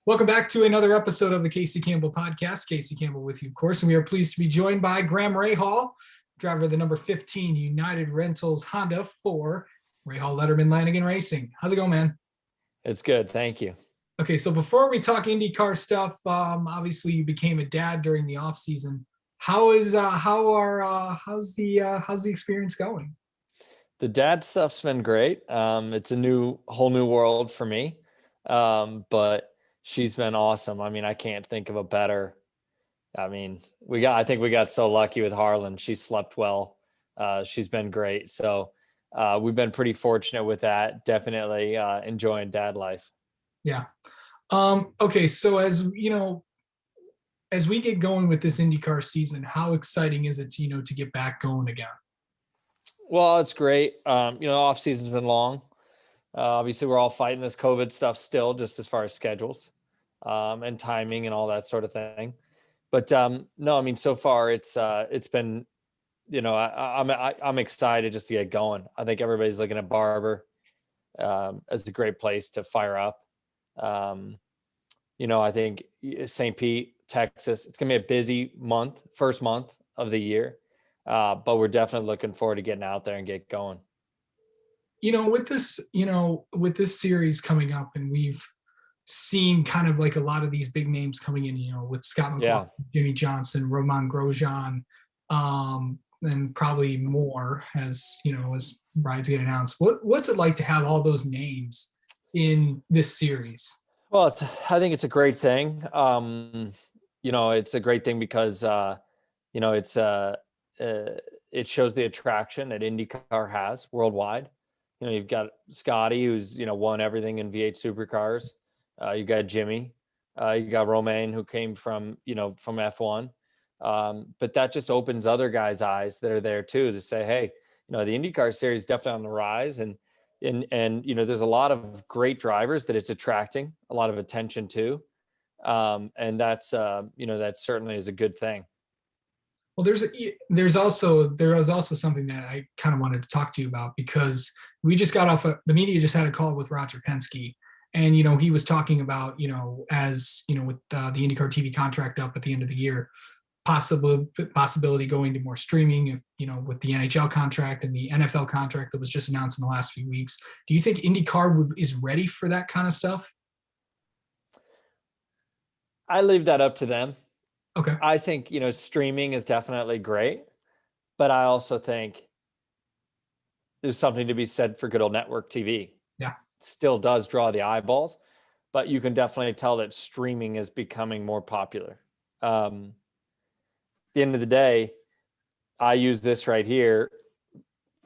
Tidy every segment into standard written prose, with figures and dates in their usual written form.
Welcome back to another episode of the Casey Campbell podcast. Casey Campbell with you, of course, and we are pleased to be joined by Graham Rahal, driver of the number 15 United Rentals Honda for Rahal Letterman Lanigan Racing. How's it going, man? It's good. Thank you. Okay, so before we talk IndyCar stuff, obviously you became a dad during the off season. How's the experience going? The dad stuff's been great. It's a whole new world for me. But she's been awesome. I mean, I can't think of a better. I think we got so lucky with Harlan. She slept well. She's been great. So we've been pretty fortunate with that. Definitely enjoying dad life. Yeah. Okay, so as you know, as we get going with this IndyCar season, how exciting is it to get back going again? Well, it's great. Off season's been long. Obviously, we're all fighting this COVID stuff still, just as far as schedules and timing and all that sort of thing. But no, I mean, so far it's been, I'm excited just to get going. I think everybody's looking at Barber as a great place to fire up. I think St. Pete, Texas, it's gonna be a busy first month of the year, but we're definitely looking forward to getting out there and get going. With this series coming up, and we've seen kind of like a lot of these big names coming in, with Scott McLaughlin, Jimmy Johnson, Roman Grosjean, and probably more as rides get announced. What's it like to have all those names in this series? Well, I think it's a great thing. It's a great thing because it shows the attraction that IndyCar has worldwide. You've got Scotty, who's won everything in V8 supercars. You got Jimmy, you got Romain, who came from F1. But that just opens other guys' eyes that are there too to say, hey, the IndyCar series is definitely on the rise, and there's a lot of great drivers that it's attracting a lot of attention to, and that certainly is a good thing. Well, there was also something that I kind of wanted to talk to you about, because we just got off the media just had a call with Roger Penske, and he was talking about with the IndyCar TV contract up at the end of the year, possibility going to more streaming, with the NHL contract and the NFL contract that was just announced in the last few weeks. Do you think IndyCar is ready for that kind of stuff? I leave that up to them. Okay. I think, streaming is definitely great, but I also think there's something to be said for good old network TV. Yeah. It still does draw the eyeballs, but you can definitely tell that streaming is becoming more popular. At the end of the day, I use this right here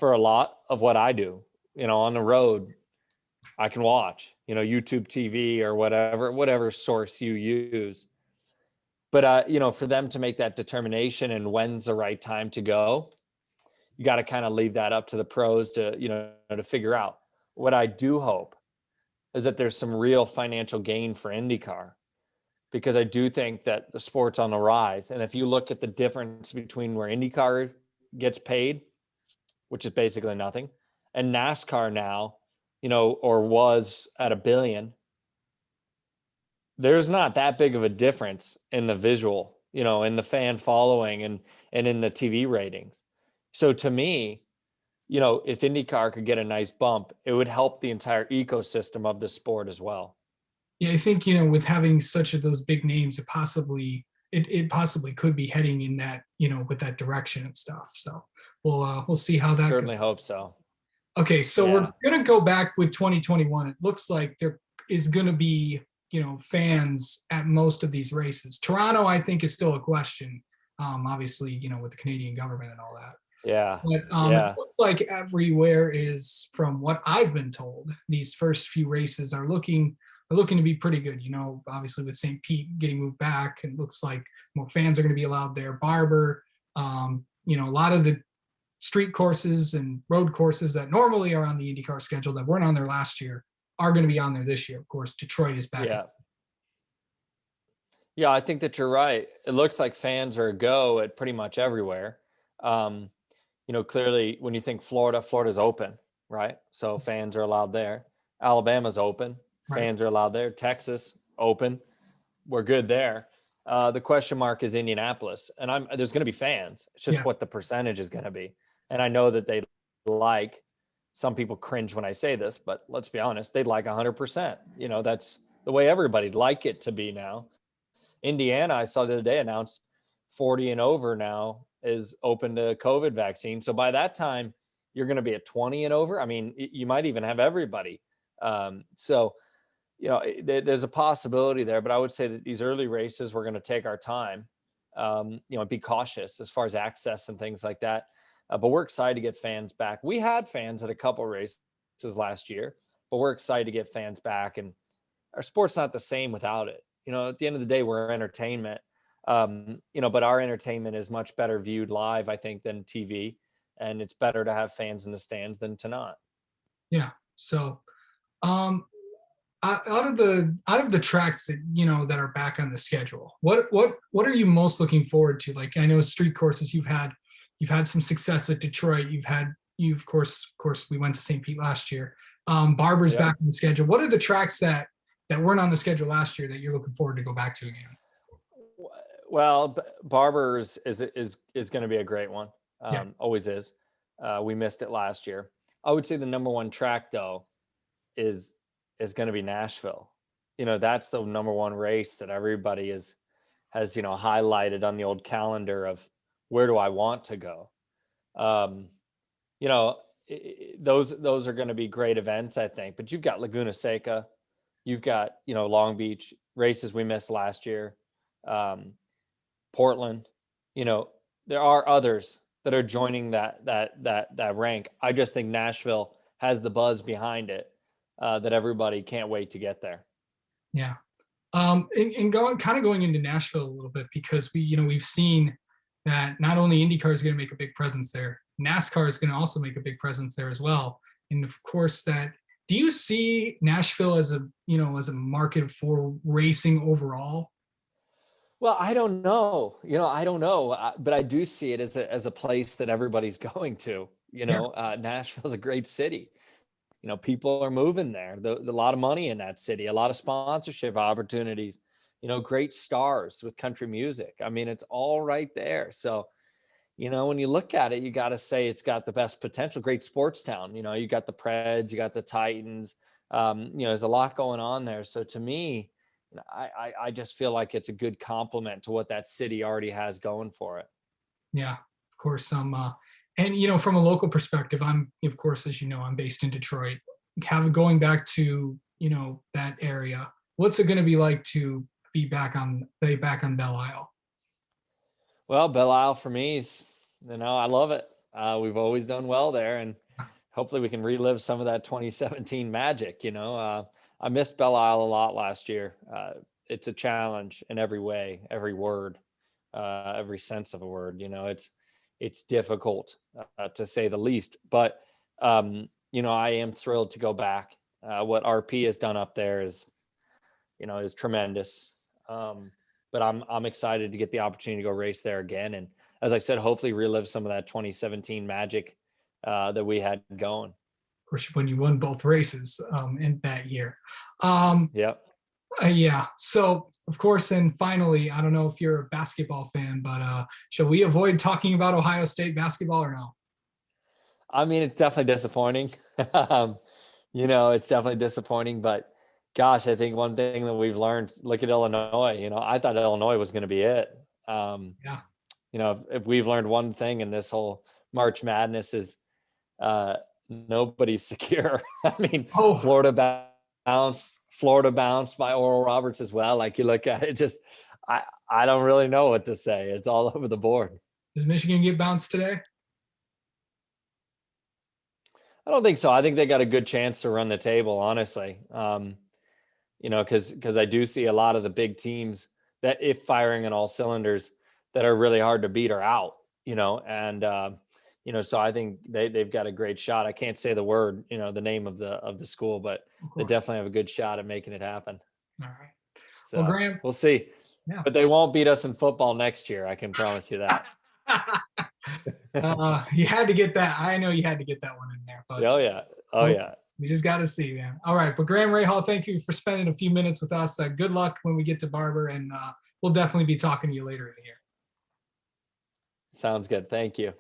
for a lot of what I do. On the road, I can watch, YouTube TV or whatever source you use. But, for them to make that determination and when's the right time to go, you got to kind of leave that up to the pros to, to figure out. What I do hope is that there's some real financial gain for IndyCar, because I do think that the sport's on the rise. And if you look at the difference between where IndyCar gets paid, which is basically nothing, and NASCAR now, or was at $1 billion, there's not that big of a difference in the visual, in the fan following and in the TV ratings. So to me, if IndyCar could get a nice bump, it would help the entire ecosystem of the sport as well. Yeah, I think, with having such of those big names, it possibly could be heading in that, with that direction and stuff. So we'll see how that certainly goes. Hope so. Okay, so we're gonna go back with 2021. It looks like there is gonna be, fans at most of these races. Toronto, I think, is still a question. Obviously, with the Canadian government and all that. Yeah. But it looks like everywhere is, from what I've been told, these first few races are looking to be pretty good. Obviously with St. Pete getting moved back, it looks like more fans are going to be allowed there. Barber, a lot of the street courses and road courses that normally are on the IndyCar schedule that weren't on there last year are going to be on there this year. Of course, Detroit is back. Yeah, I think that you're right. It looks like fans are a go at pretty much everywhere. Clearly when you think Florida's open, right? So fans are allowed there. Alabama's open. Fans are allowed there. Texas open. We're good there. The question mark is Indianapolis, and there's going to be fans. It's just Yeah. what the percentage is going to be. And I know that they like, some people cringe when I say this, but let's be honest, they'd like 100%. You know, that's the way everybody'd like it to be now. Indiana, I saw the other day, announced 40 and over now is open to COVID vaccine. So by that time, you're going to be at 20 and over. I mean, you might even have everybody. So, you know, there's a possibility there, but I would say that these early races, we're going to take our time, you know, be cautious as far as access and things like that. But we're excited to get fans back. We had fans at a couple races last year, but we're excited to get fans back. And our sport's not the same without it. You know, at the end of the day, we're entertainment, you know, but our entertainment is much better viewed live, I think, than TV. And it's better to have fans in the stands than to not. Yeah. So, um, out of the tracks that that are back on the schedule, what are you most looking forward to? Like, I know street courses, you've had some success at Detroit. You of course we went to St. Pete last year. Barber's Yep. back on the schedule. What are the tracks that weren't on the schedule last year that you're looking forward to go back to again? Well, Barber's is going to be a great one. Yeah. Always is. We missed it last year. I would say the number one track though is going to be Nashville. You know, that's the number one race that everybody has, you know, highlighted on the old calendar of where do I want to go. You know, those are going to be great events, I think. But you've got Laguna Seca, you've got, you know, Long Beach races we missed last year, Portland. You know, there are others that are joining that rank. I just think Nashville has the buzz behind it, that everybody can't wait to get there. Yeah. And going into Nashville a little bit, because we've seen that not only IndyCar is going to make a big presence there, NASCAR is going to also make a big presence there as well. And of course, do you see Nashville as a market for racing overall? Well, I don't know. You know, I don't know, but I do see it as a place that everybody's going to. You Yeah. know, Nashville's a great city. You know, people are moving there. There's a lot of money in that city, a lot of sponsorship opportunities, you know, great stars with country music. I mean, it's all right there. So, you know, when you look at it, you got to say it's got the best potential. Great sports town. You know, you got the Preds, you got the Titans. You know, there's a lot going on there. So to me, I just feel like it's a good complement to what that city already has going for it. Yeah, of course. And from a local perspective, of course, as you know, I'm based in Detroit. Going back to that area, what's it going to be like to be back on Belle Isle? Well, Belle Isle for me is, you know, I love it. We've always done well there, and hopefully we can relive some of that 2017 magic. You know, I missed Belle Isle a lot last year. It's a challenge in every way, every word, every sense of a word. You know, it's difficult, to say the least. But you know, I am thrilled to go back. What RP has done up there is, you know, is tremendous. But I'm excited to get the opportunity to go race there again. And as I said, hopefully relive some of that 2017 magic that we had going. Of course, when you won both races in that year. Yep. Yeah. So, of course, and finally, I don't know if you're a basketball fan, but shall we avoid talking about Ohio State basketball or no? I mean, it's definitely disappointing. You know, it's definitely disappointing, but gosh, I think one thing that we've learned, look at Illinois. You know, I thought Illinois was going to be it. Yeah. You know, if we've learned one thing in this whole March Madness is, nobody's secure. I mean, Oh, Florida bounced by Oral Roberts as well. Like, you look at it, just I don't really know what to say. It's all over the board. does Michigan get bounced today? I don't think so. I think they got a good chance to run the table, honestly. You know, because I do see a lot of the big teams that, if firing on all cylinders, that are really hard to beat are out. You know, and you know, so I think they've got a great shot. I can't say the word, you know, the name of the school, but they definitely have a good shot at making it happen. All right. Well, So Graham. we'll see. Yeah. But they won't beat us in football next year. I can promise you that. You had to get that. I know you had to get that one in there, but Oh yeah. Oh yeah. We just got to see, man. All right, but Graham Rahal, thank you for spending a few minutes with us. Good luck when we get to Barber, and we'll definitely be talking to you later in the year. Sounds good. Thank you.